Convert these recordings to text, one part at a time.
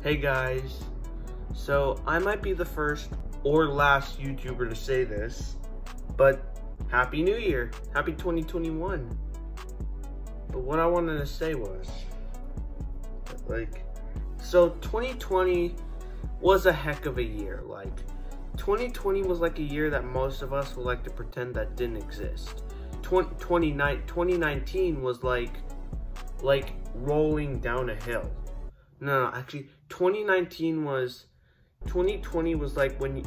Hey guys, so I might be the first or last YouTuber to say this, but Happy New Year, Happy 2021. But what I wanted to say was, so 2020 was a heck of a year. 2020 was like a year that most of us would like to pretend that didn't exist. 2019 was like rolling down a hill. No, actually, 2020 was like when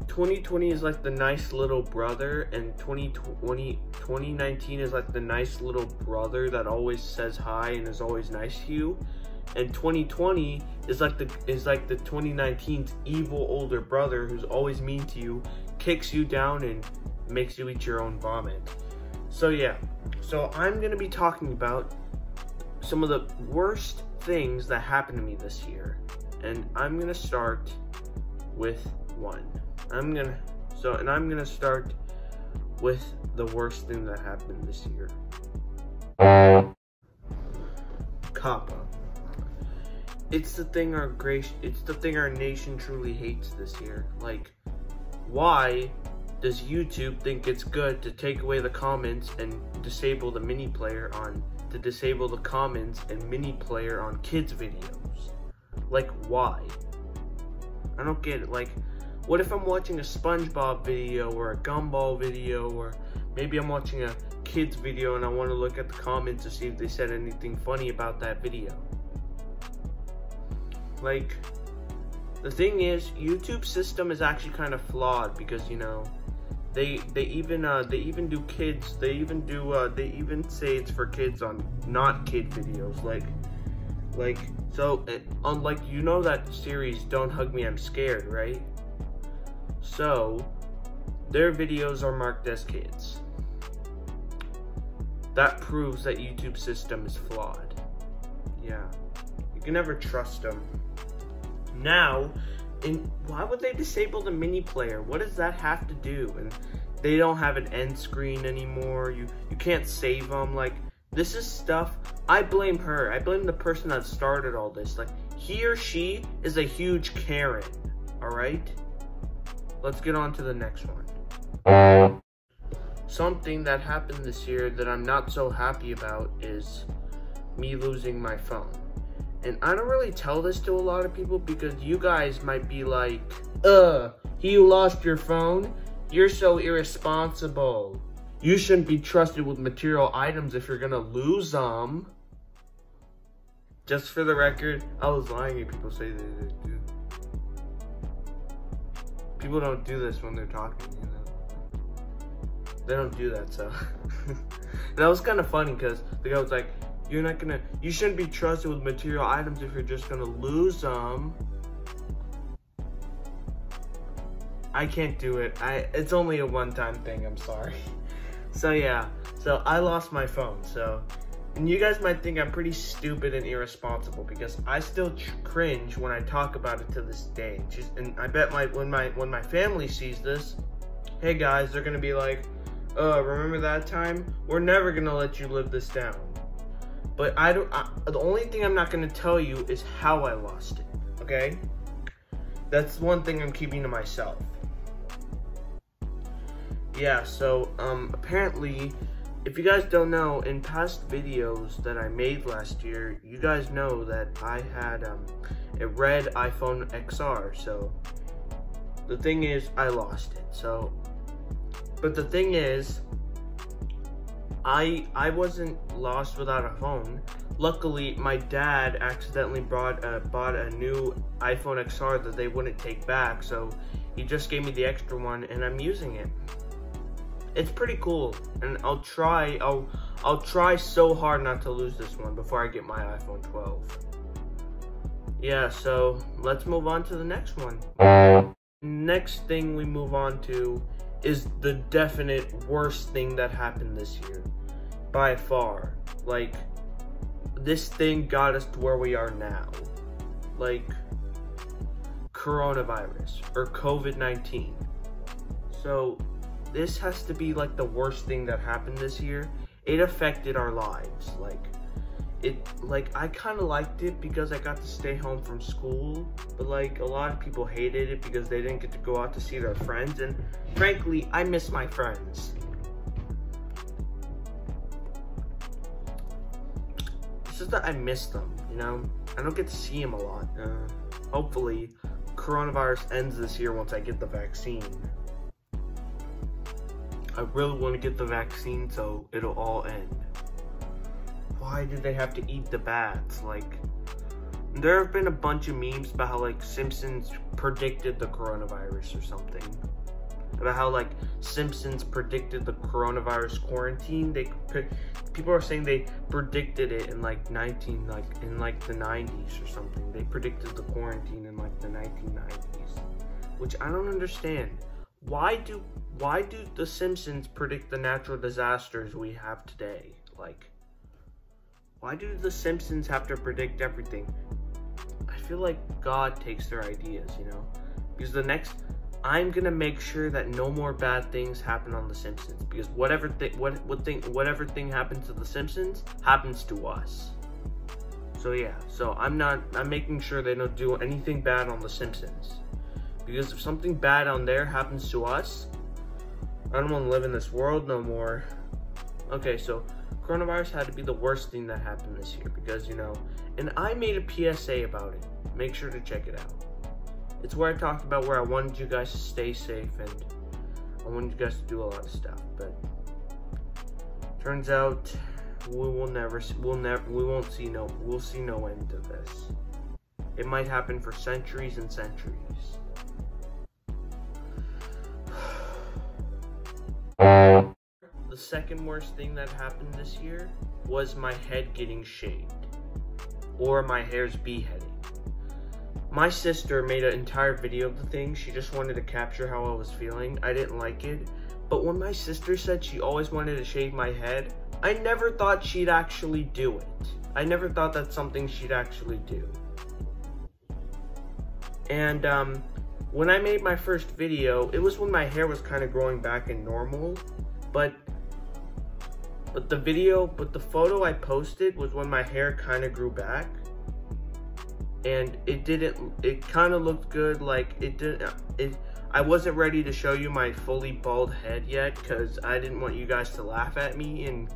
2020 is like the nice little brother, and 2019 is like the nice little brother that always says hi and is always nice to you, and 2020 is like the 2019's evil older brother who's always mean to you, kicks you down, and makes you eat your own vomit. So yeah, so I'm gonna be talking about some of the worst things that happened to me this year, and I'm gonna start with one. I'm gonna start with the worst thing that happened this year. COPPA. It's the thing our nation truly hates this year. Like, why does YouTube think it's good to take away the comments and disable the mini player on kids videos? Like, why? I don't get it. Like, what if I'm watching a SpongeBob video or a Gumball video, or maybe I'm watching a kids video and I want to look at the comments to see if they said anything funny about that video? Like, the thing is, YouTube's system is actually kind of flawed because, you know, they even say it's for kids on not kid videos. Unlike, you know that series Don't Hug Me, I'm Scared, right? So their videos are marked as kids. That proves that YouTube's system is flawed. Yeah, you can never trust them. Now, why would they disable the mini player? What does that have to do? And they don't have an end screen anymore. You can't save them. Like, this is stuff. I blame her. I blame the person that started all this. Like, he or she is a huge Karen. All right. Let's get on to the next one. Something that happened this year that I'm not so happy about is me losing my phone. And I don't really tell this to a lot of people because you guys might be like, you lost your phone? You're so irresponsible. You shouldn't be trusted with material items if you're gonna lose them. Just for the record, I was lying if people say they do. People don't do this when they're talking, you know? They don't do that, so. That was kind of funny because the guy was like, you shouldn't be trusted with material items if you're just gonna lose them. I can't do it. It's only a one-time thing, I'm sorry. So yeah, so I lost my phone, and you guys might think I'm pretty stupid and irresponsible because I still cringe when I talk about it to this day. And I bet when my family sees this, hey guys, they're gonna be like, remember that time? We're never gonna let you live this down. But the only thing I'm not gonna tell you is how I lost it, okay? That's one thing I'm keeping to myself. Yeah, so, apparently, if you guys don't know, in past videos that I made last year, you guys know that I had, a red iPhone XR, so, the thing is, I lost it, so, but the thing is, I wasn't lost without a phone. Luckily, my dad accidentally bought a new iPhone XR that they wouldn't take back, so he just gave me the extra one, and I'm using it. It's pretty cool, and I'll try so hard not to lose this one before I get my iPhone 12. Yeah, so let's move on to the next one. Next thing we move on to is the definite worst thing that happened this year, by far. Like, this thing got us to where we are now. Like, coronavirus, or COVID-19. So, this has to be like the worst thing that happened this year. It affected our lives. Like, I kind of liked it because I got to stay home from school, but like a lot of people hated it because they didn't get to go out to see their friends, and frankly, I miss my friends. It's just that I miss them, you know? I don't get to see them a lot. Hopefully, coronavirus ends this year once I get the vaccine. I really want to get the vaccine so it'll all end. Why did they have to eat the bats? Like, there have been a bunch of memes about how like Simpsons predicted the coronavirus or something. About how like Simpsons predicted the coronavirus quarantine. People are saying they predicted it in like the 90s or something. They predicted the quarantine in like the 1990s, which I don't understand. Why do the Simpsons predict the natural disasters we have today? Like, why do the Simpsons have to predict everything? I feel like God takes their ideas, you know? Because I'm gonna make sure that no more bad things happen on the Simpsons. Because whatever thing happens to the Simpsons happens to us. So yeah, I'm making sure they don't do anything bad on the Simpsons. Because if something bad on there happens to us, I don't want to live in this world no more. Okay, so coronavirus had to be the worst thing that happened this year because, you know, and I made a PSA about it. Make sure to check it out. It's where I talked about where I wanted you guys to stay safe and I wanted you guys to do a lot of stuff, but turns out we'll see no end to this. It might happen for centuries and centuries. The second worst thing that happened this year was my head getting shaved, or my hair's beheading. My sister made an entire video of the thing. She just wanted to capture how I was feeling. I didn't like it, but when my sister said she always wanted to shave my head, I never thought she'd actually do it. I never thought that's something she'd actually do. And when I made my first video, it was when my hair was kind of growing back and normal, but the photo I posted was when my hair kind of grew back, and it kind of looked good. Like I wasn't ready to show you my fully bald head yet because I didn't want you guys to laugh at me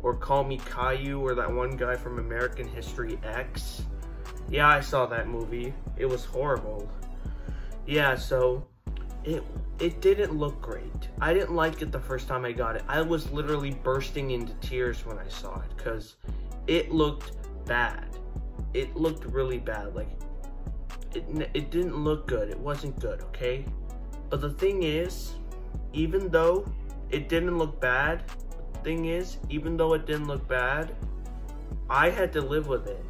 or call me Caillou or that one guy from American History X. Yeah, I saw that movie. It was horrible. Yeah, so it didn't look great. I didn't like it the first time I got it. I was literally bursting into tears when I saw it because it looked bad. It looked really bad. Like, it didn't look good. It wasn't good, okay? But the thing is, even though it didn't look bad, I had to live with it.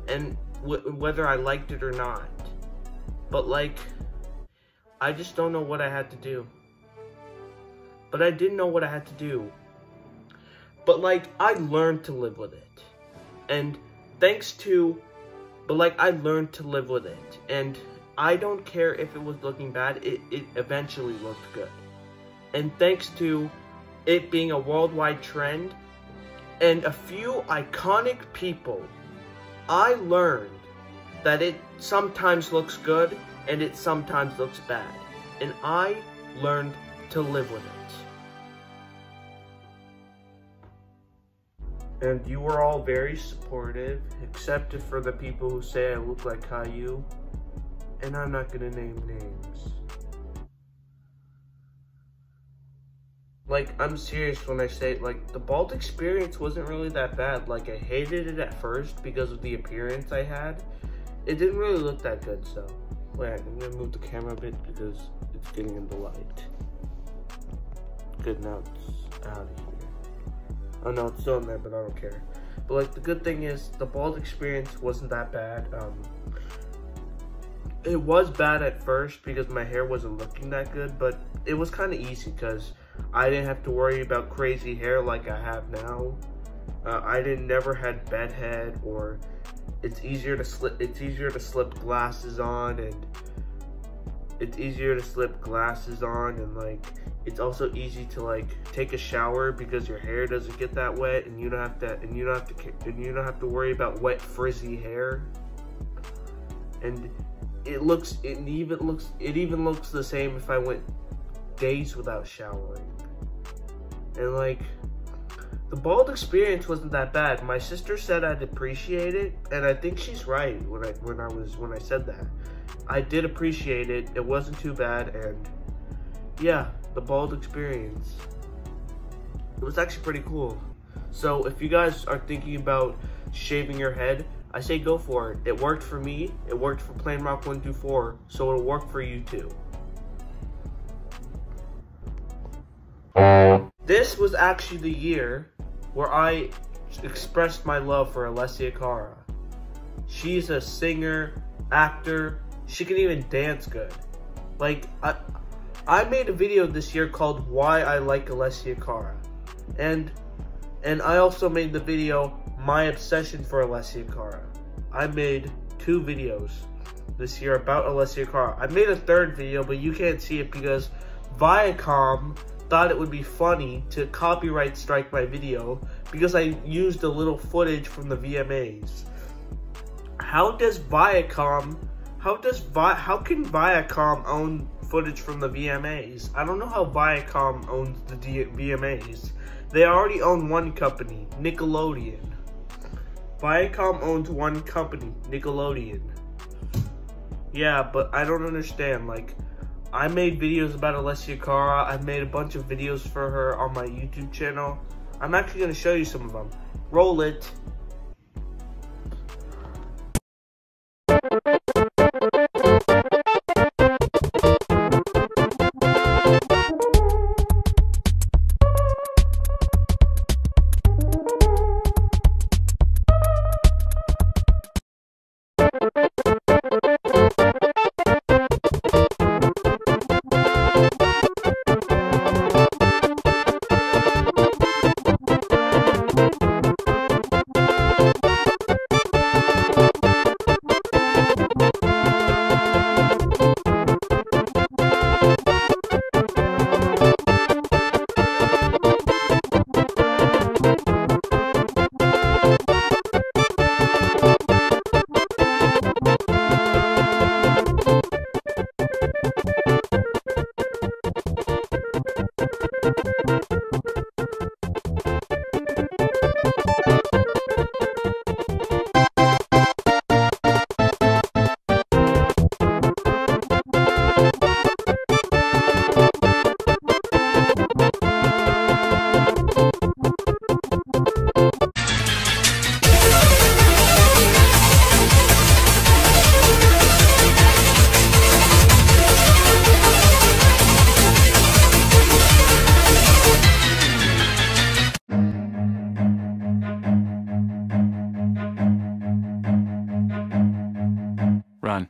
And whether I liked it or not. But like, I just don't know what I had to do. But I didn't know what I had to do. But like, I learned to live with it. And I learned to live with it. And I don't care if it was looking bad, it eventually looked good. And thanks to it being a worldwide trend and a few iconic people, I learned that it sometimes looks good and it sometimes looks bad. And I learned to live with it. And you were all very supportive, except for the people who say I look like Caillou. And I'm not gonna name names. Like, I'm serious when I say, like, the bald experience wasn't really that bad. Like, I hated it at first because of the appearance I had. It didn't really look that good, so. Wait, I'm gonna move the camera a bit because it's getting in the light. Good, now it's out of here. Oh no, it's still in there, but I don't care. But like, the good thing is, the bald experience wasn't that bad. It was bad at first because my hair wasn't looking that good, but it was kind of easy because I didn't have to worry about crazy hair like I have now. I never had bedhead, or it's easier to slip glasses on, and it's easier to slip glasses on, and like it's also easy to like take a shower because your hair doesn't get that wet, and you don't have to worry about wet frizzy hair. And it even looks the same if I went days without showering. And like, the bald experience wasn't that bad. My sister said I'd appreciate it, and I think she's right when I said that. I did appreciate it. It wasn't too bad, and yeah, the bald experience. It was actually pretty cool. So if you guys are thinking about shaving your head, I say go for it. It worked for me. It worked for Plain Rock 124, so it'll work for you too. This was actually the year where I expressed my love for Alessia Cara. She's a singer, actor. She can even dance good. Like, I made a video this year called Why I Like Alessia Cara. And I also made the video My Obsession for Alessia Cara. I made 2 videos this year about Alessia Cara. I made a 3rd video, but you can't see it because Viacom thought it would be funny to copyright strike my video because I used a little footage from the VMAs. How can Viacom own footage from the VMAs? I don't know how Viacom owns the VMAs. They already own one company, Nickelodeon. Viacom owns one company, Nickelodeon. Yeah, but I don't understand, like, I made videos about Alessia Cara. I made a bunch of videos for her on my YouTube channel. I'm actually going to show you some of them. Roll it. Run.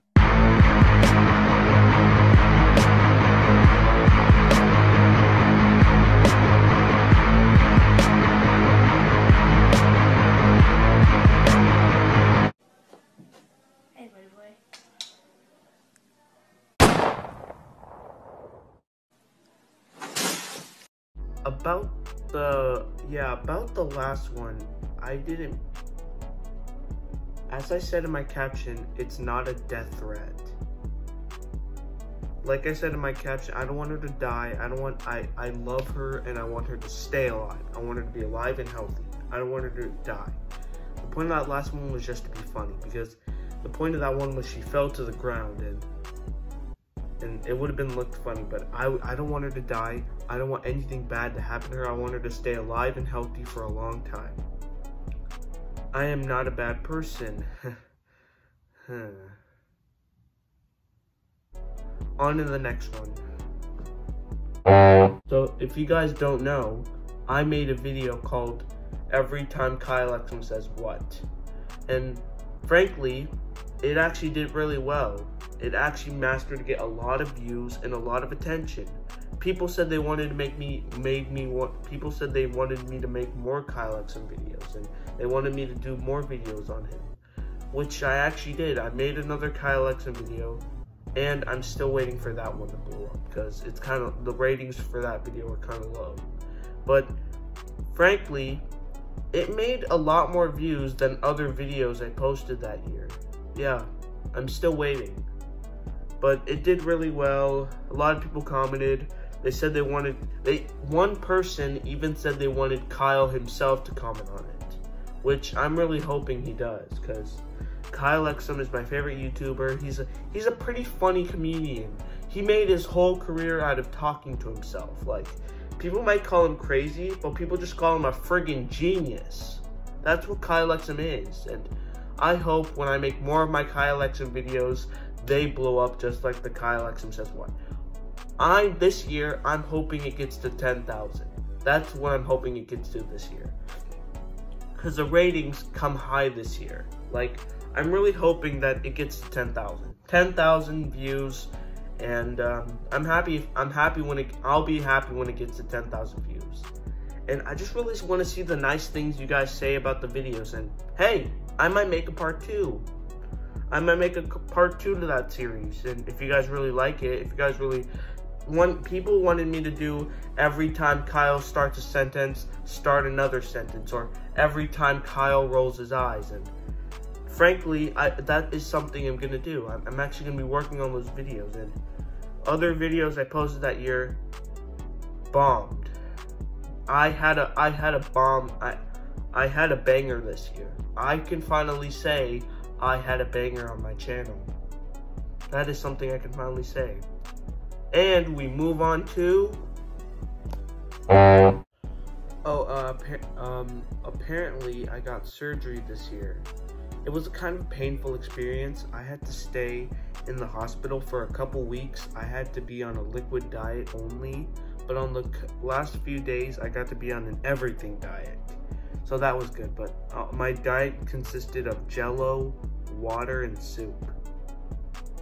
Hey, buddy boy. About the last one, as I said in my caption, it's not a death threat. Like I said in my caption, I don't want her to die. I love her and I want her to stay alive. I want her to be alive and healthy. I don't want her to die. The point of that last one was just to be funny, because the point of that one was she fell to the ground and it would have been looked funny, but I don't want her to die. I don't want anything bad to happen to her. I want her to stay alive and healthy for a long time. I am not a bad person. On to the next one. So, if you guys don't know, I made a video called Every Time Kyle Exum Says What. And frankly, it actually did really well. It actually managed to get a lot of views and a lot of attention. People said they wanted to people said they wanted me to make more Kyle Exum videos, and they wanted me to do more videos on him, which I actually did. I made another Kyle Exum video, And I'm still waiting for that one to blow up because it's kind of, the ratings for that video are kind of low. But frankly, it made a lot more views than other videos I posted that year. Yeah, I'm still waiting. But it did really well. A lot of people commented. They said they wanted, one person even said they wanted Kyle himself to comment on it, which I'm really hoping he does, because Kyle Exum is my favorite YouTuber. He's a pretty funny comedian. He made his whole career out of talking to himself. Like, people might call him crazy, but people just call him a friggin' genius. That's what Kyle Exum is, and I hope when I make more of my Kyle Exum videos, they blow up just like the Kyle Exum Says What. This year, I'm hoping it gets to 10,000. That's what I'm hoping it gets to this year. Because the ratings come high this year. Like, I'm really hoping that it gets to 10,000. 10,000 views, and I'll be happy when it gets to 10,000 views. And I just really want to see the nice things you guys say about the videos. And hey, I might make a part 2. I might make a part 2 to that series. And if you guys really like it, if you guys really people wanted me to do every time Kyle starts a sentence, start another sentence, or every time Kyle rolls his eyes. And frankly, that is something I'm gonna do. I'm actually gonna be working on those videos. And other videos I posted that year bombed. I had a banger this year. I can finally say I had a banger on my channel. That is something I can finally say. And we move on to... apparently I got surgery this year. It was a kind of painful experience. I had to stay in the hospital for a couple weeks. I had to be on a liquid diet only, but on the last few days, I got to be on an everything diet. So that was good, but my diet consisted of Jell-O, water, and soup.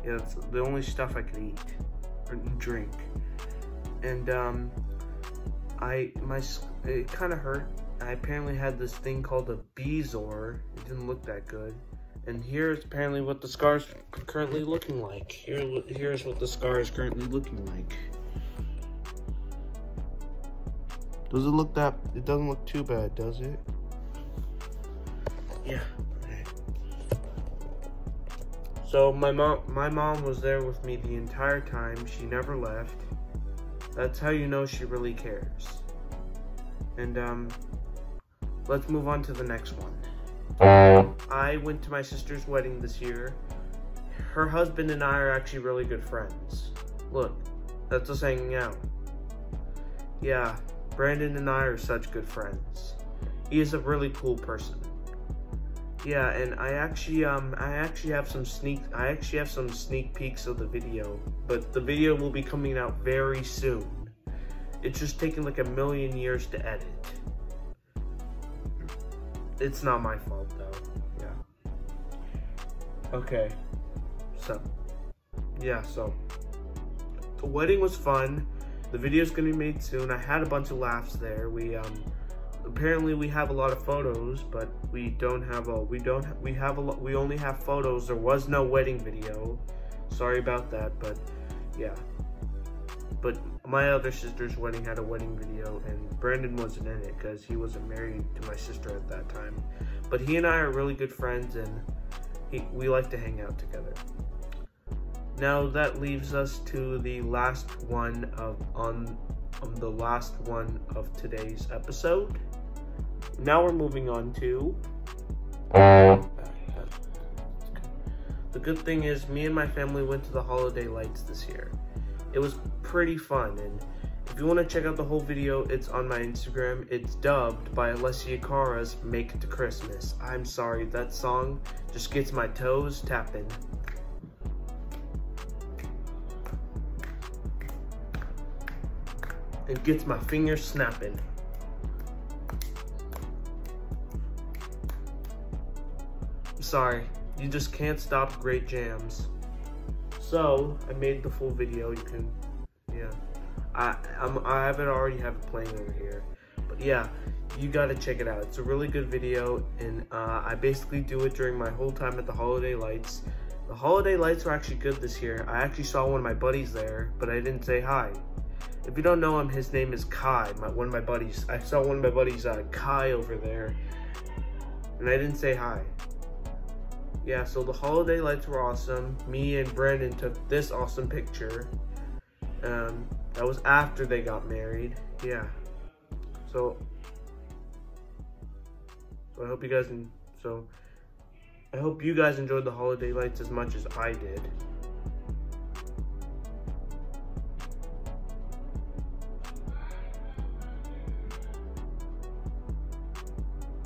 Yeah, that's the only stuff I could eat or drink. And it kind of hurt. I apparently had this thing called a Bezoar. It didn't look that good. And here's apparently what the scar is currently looking like. Here's what the scar is currently looking like. Does it look that? It doesn't look too bad, does it? Yeah. Okay. So my mom was there with me the entire time. She never left. That's how you know she really cares. And let's move on to the next one. I went to my sister's wedding this year. Her husband and I are actually really good friends. Look, that's us hanging out. Yeah, Brandon and I are such good friends. He is a really cool person. Yeah, and I actually have some sneak peeks of the video, but the video will be coming out very soon. It's just taking like 1,000,000 years to edit. It's not my fault though. Yeah. Okay. So the wedding was fun. The video's gonna be made soon. I had a bunch of laughs there. Apparently we have a lot of photos, but we only have photos. There was no wedding video. Sorry about that, but yeah. But my other sister's wedding had a wedding video, and Brandon wasn't in it because he wasn't married to my sister at that time. But he and I are really good friends, and we like to hang out together. Now that leaves us to the last one of today's episode. Now we're moving on to... The good thing is, me and my family went to the holiday lights this year. It was pretty fun, and if you want to check out the whole video, it's on my Instagram. It's dubbed by Alessia Cara's Make It to Christmas. I'm sorry, that song just gets my toes tapping. It gets my fingers snapping. I'm sorry, you just can't stop great jams. So I made the full video. You can, yeah. I already have it playing over here, but yeah, you gotta check it out. It's a really good video, and I basically do it during my whole time at the holiday lights. The holiday lights were actually good this year. I actually saw one of my buddies there, but I didn't say hi. If you don't know him, his name is Kai, one of my buddies. I saw one of my buddies, Kai, over there, and I didn't say hi. Yeah, so the holiday lights were awesome. Me and Brandon took this awesome picture. That was after they got married. Yeah. So I hope you guys enjoyed the holiday lights as much as I did.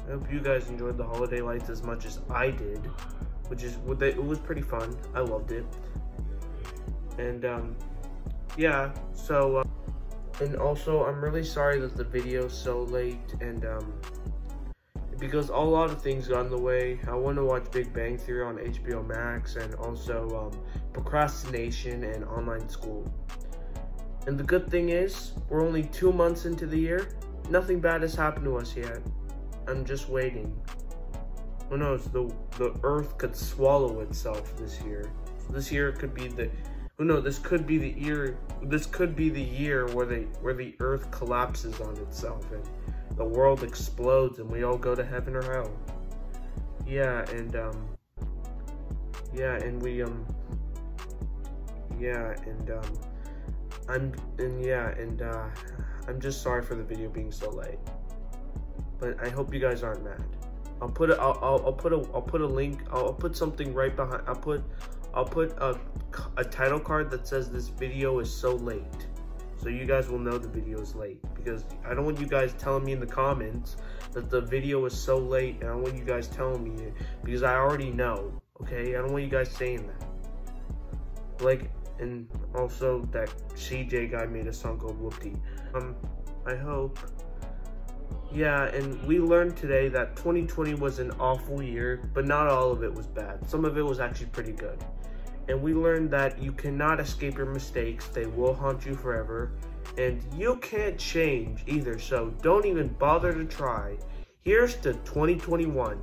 I hope you guys enjoyed the holiday lights as much as I did, it was pretty fun. I loved it. And yeah, so and also I'm really sorry that the video's so late, and because a lot of things got in the way. I want to watch Big Bang Theory on HBO Max, and also procrastination and online school. And the good thing is, we're only 2 months into the year. Nothing bad has happened to us yet. I'm just waiting. Who knows, the earth could swallow itself this year. So this year could be this could be the year where the earth collapses on itself and the world explodes and we all go to heaven or hell. Yeah, and I'm just sorry for the video being so late. But I hope you guys aren't mad. I'll put a link. I'll put something right behind. I'll put a title card that says this video is so late, so you guys will know the video is late, because I don't want you guys telling me in the comments that the video is so late, and I don't want you guys telling me it, because I already know. Okay, I don't want you guys saying that. Like, and also that CJ guy made a song called Whoopty. I hope. Yeah, and we learned today that 2020 was an awful year, but not all of it was bad. Some of it was actually pretty good. And we learned that you cannot escape your mistakes. They will haunt you forever. And you can't change either, so don't even bother to try. Here's to 2021.